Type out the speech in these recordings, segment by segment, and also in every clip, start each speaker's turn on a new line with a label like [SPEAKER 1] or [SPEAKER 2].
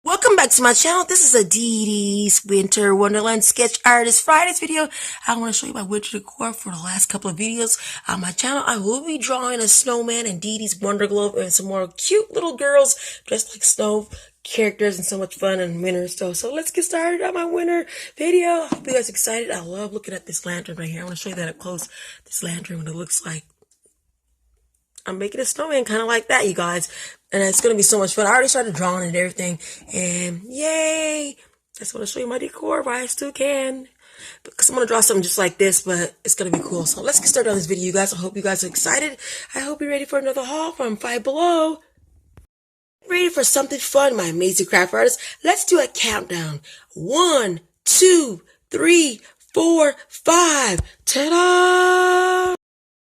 [SPEAKER 1] Welcome back to my channel. This is a Dee Dee's Winter Wonderland Sketch Artist Fridays video. I want to show you my winter decor for the last couple of videos on my channel. I will be drawing a snowman and Dee Dee's Wonder Globe and some more cute little girls dressed like snow characters and so much fun and winter stuff. So let's get started on my winter video. I hope you guys are excited. I love looking at this lantern right here. I want to show you that up close. This lantern, what it looks like. I'm making a snowman kind of like that, you guys. And it's going to be so much fun. I already started drawing and everything. And yay! I just want to show you my decor while I still can. Because I'm going to draw something just like this, but it's going to be cool. So let's get started on this video, you guys. I hope you guys are excited. I hope you're ready for another haul from Five Below. Ready for something fun, my amazing craft artists. Let's do a countdown. 1, 2, 3, 4, 5. Ta-da!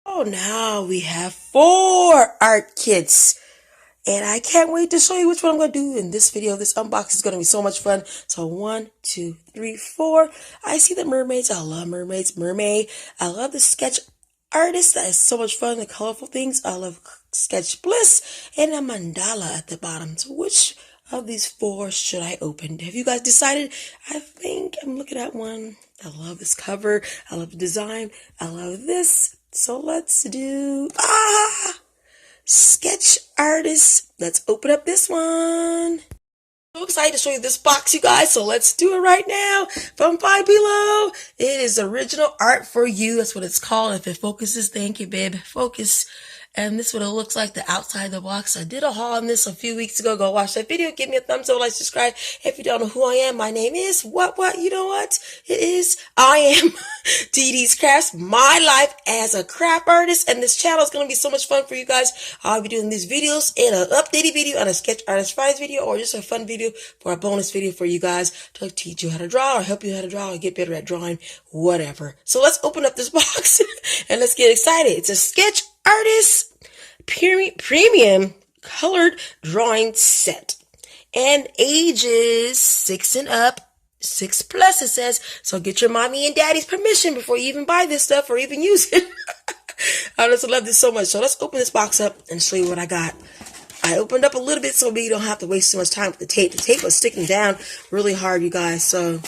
[SPEAKER 1] Oh, now we have 4 art kits. And I can't wait to show you which one I'm going to do in this video. This unboxing is going to be so much fun. So 1, 2, 3, 4. I see the mermaids. I love mermaids. Mermaid. I love the sketch artist. That is so much fun. The colorful things. I love Sketch Bliss. And a mandala at the bottom. So which of these 4 should I open? Have you guys decided? I think I'm looking at one. I love this cover. I love the design. I love this. So let's do sketch artist. Let's open up this one. So excited to show you this box, you guys. So let's do it right now from Five Below. It is original art for you. That's what it's called. If it focuses, thank you, babe. Focus. And this is what it looks like, the outside of the box. I did a haul on this a few weeks ago. Go watch that video. Give me a thumbs up, like, subscribe. If you don't know who I am, my name is what? You know what? I am Dee Dee's Crafts, my life as a craft artist. And this channel is going to be so much fun for you guys. I'll be doing these videos in an updated video, on a Sketch Artist Fridays video, or just a fun video for a bonus video for you guys to teach you how to draw or help you how to draw or get better at drawing, whatever. So let's open up this box and let's get excited. It's a Sketch Artist Premium Colored Drawing Set. And ages 6 and up, 6 plus it says. So get your mommy and daddy's permission before you even buy this stuff or even use it. I just love this so much. So let's open this box up and show you what I got. I opened up a little bit so you don't have to waste too much time with the tape. The tape was sticking down really hard, you guys. So,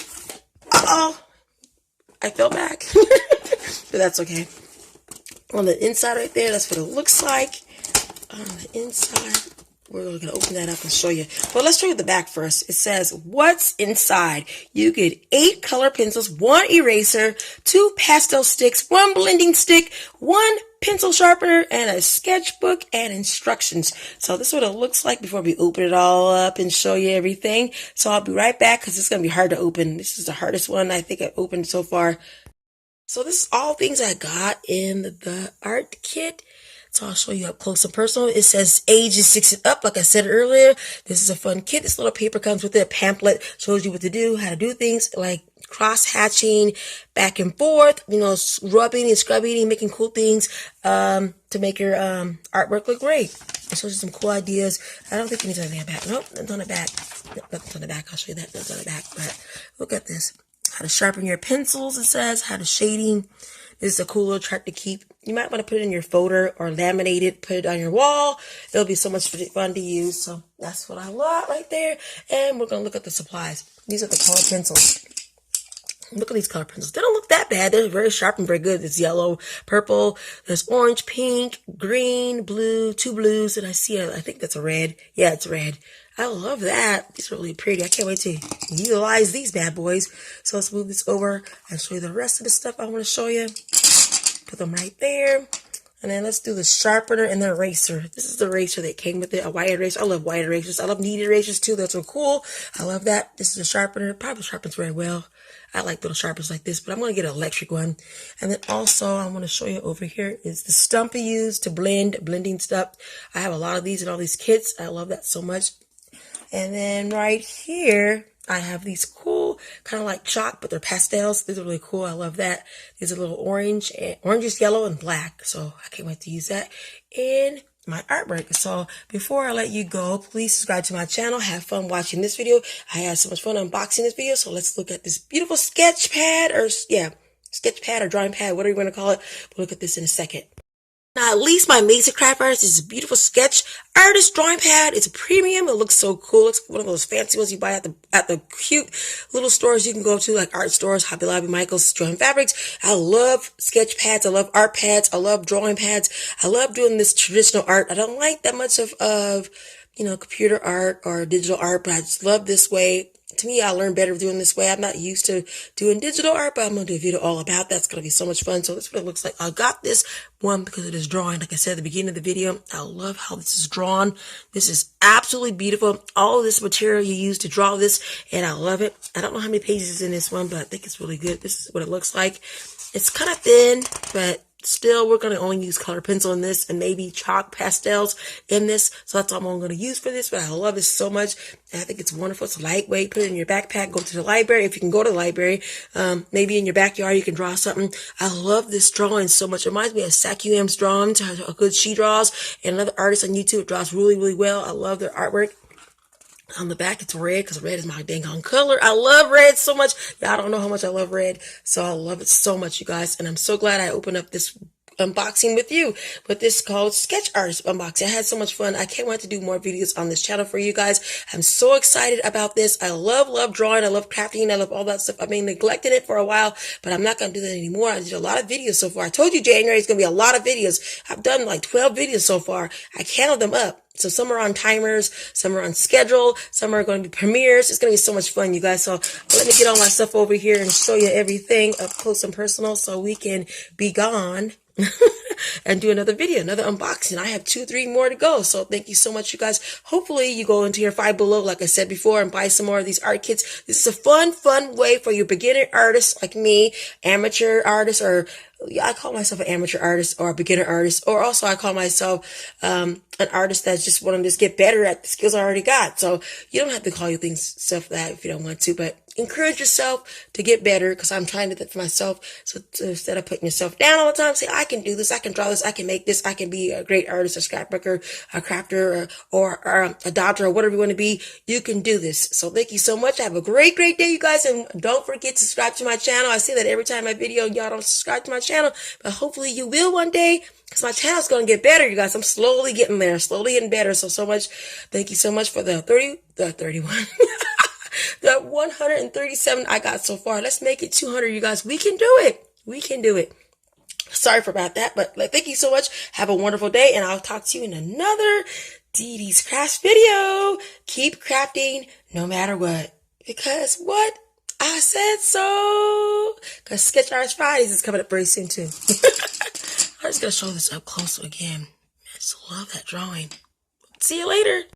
[SPEAKER 1] I fell back. But that's okay. On the inside right there, that's what it looks like. On the inside, we're going to open that up and show you. But let's show you the back first. It says, what's inside? You get 8 color pencils, 1 eraser, 2 pastel sticks, 1 blending stick, 1 pencil sharpener, and a sketchbook and instructions. So this is what it looks like before we open it all up and show you everything. So I'll be right back because it's going to be hard to open. This is the hardest one I think I've opened so far. So this is all things I got in the art kit. So I'll show you up close and personal. It says ages 6 and up, like I said earlier. This is a fun kit. This little paper comes with it. A pamphlet shows you what to do, how to do things like cross hatching, back and forth, you know, rubbing and scrubbing and making cool things to make your artwork look great. It shows you some cool ideas. I don't think it needs anything on the back. Nope, that's on the back. That's on the back. I'll show you that. That's on the back. But look at this. How to sharpen your pencils, it says. How to shading. This is a cool little chart to keep. You might want to put it in your folder or laminate it, put it on your wall. It'll be so much fun to use. So that's what I love right there. And we're going to look at the supplies. These are the color pencils. Look at these color pencils. They don't look that bad. They're very sharp and very good. There's yellow, purple, there's orange, pink, green, blue, 2 blues, and I see I think that's a red. Yeah, it's red. I love that. These are really pretty. I can't wait to utilize these bad boys. So let's move this over and show you the rest of the stuff I want to show you. Put them right there. And then let's do the sharpener and the eraser. This is the eraser that came with it, a white eraser. I love white erasers. I love kneaded erasers too. Those are cool. I love that. This is a sharpener. Probably sharpens very well. I like little sharpeners like this, but I'm going to get an electric one. And then also I want to show you over here is the stump you use to blending stuff. I have a lot of these in all these kits. I love that so much. And then right here, I have these cool, kind of like chalk, but they're pastels. These are really cool. I love that. These are a little orange, orange, yellow, and black. So I can't wait to use that in my artwork. So before I let you go, please subscribe to my channel. Have fun watching this video. I had so much fun unboxing this video. So let's look at this beautiful sketch pad or drawing pad, whatever you want to call it. We'll look at this in a second. Not least, my amazing craft artist is a beautiful sketch artist drawing pad. It's a premium. It looks so cool. It's one of those fancy ones you buy at the cute little stores you can go to, like art stores, Hobby Lobby, Michael's, Drawing Fabrics. I love sketch pads. I love art pads. I love drawing pads. I love doing this traditional art. I don't like that much of computer art or digital art, but I just love this way. To me, I learn better doing this way. I'm not used to doing digital art, but I'm going to do a video all about that. It's going to be so much fun. So this is what it looks like. I got this one because it is drawing. Like I said at the beginning of the video, I love how this is drawn. This is absolutely beautiful. All of this material you use to draw this, and I love it. I don't know how many pages is in this one, but I think it's really good. This is what it looks like. It's kind of thin, but still, we're going to only use color pencil in this and maybe chalk pastels in this. So that's all I'm going to use for this. But I love this so much. And I think it's wonderful. It's lightweight. Put it in your backpack. Go to the library. If you can go to the library, maybe in your backyard, you can draw something. I love this drawing so much. It reminds me of SacUM's drawings, how good she draws. And another artist on YouTube draws really, really well. I love their artwork. On the back, it's red because red is my dang on color. I love red so much. Y'all don't know how much I love red. So I love it so much, you guys. And I'm so glad I opened up this unboxing with you. But this is called Sketch Artist Unboxing. I had so much fun. I can't wait to do more videos on this channel for you guys. I'm so excited about this. I love drawing. I love crafting. I love all that stuff. I've been neglecting it for a while, but I'm not going to do that anymore. I did a lot of videos so far. I told you January is going to be a lot of videos. I've done like 12 videos so far. I counted them up. So some are on timers, some are on schedule, some are going to be premieres. It's going to be so much fun, you guys. So let me get all my stuff over here and show you everything up close and personal so we can be gone and do another video, another unboxing. I have 2-3 more to go. So thank you so much, you guys. Hopefully you go into your Five Below, like I said before, and buy some more of these art kits. This is a fun way for your beginner artists like me, amateur artists, or I call myself an amateur artist or a beginner artist, or also I call myself an artist that's just want to just get better at the skills I already got. So you don't have to call your things stuff that if you don't want to, but encourage yourself to get better, because I'm trying to do that for myself. So instead of putting yourself down all the time, say, I can do this, I can draw this, I can make this, I can be a great artist, a scrapbooker, a crafter, or a doctor, or whatever you want to be. You can do this. So thank you so much. Have a great day, you guys. And don't forget to subscribe to my channel. I say that every time I video, y'all don't subscribe to my channel, but hopefully you will one day, because my channel's going to get better, you guys. I'm slowly getting there, slowly getting better. So much. Thank you so much for the 31. The 137 I got so far. Let's make it 200, you guys. We can do it. We can do it. Sorry for about that, but thank you so much. Have a wonderful day, and I'll talk to you in another Dee Dee's Crafts video. Keep crafting no matter what. Because what? I said so. Because Sketch Artist Fridays is coming up very soon, too. I'm just going to show this up close again. I just love that drawing. See you later.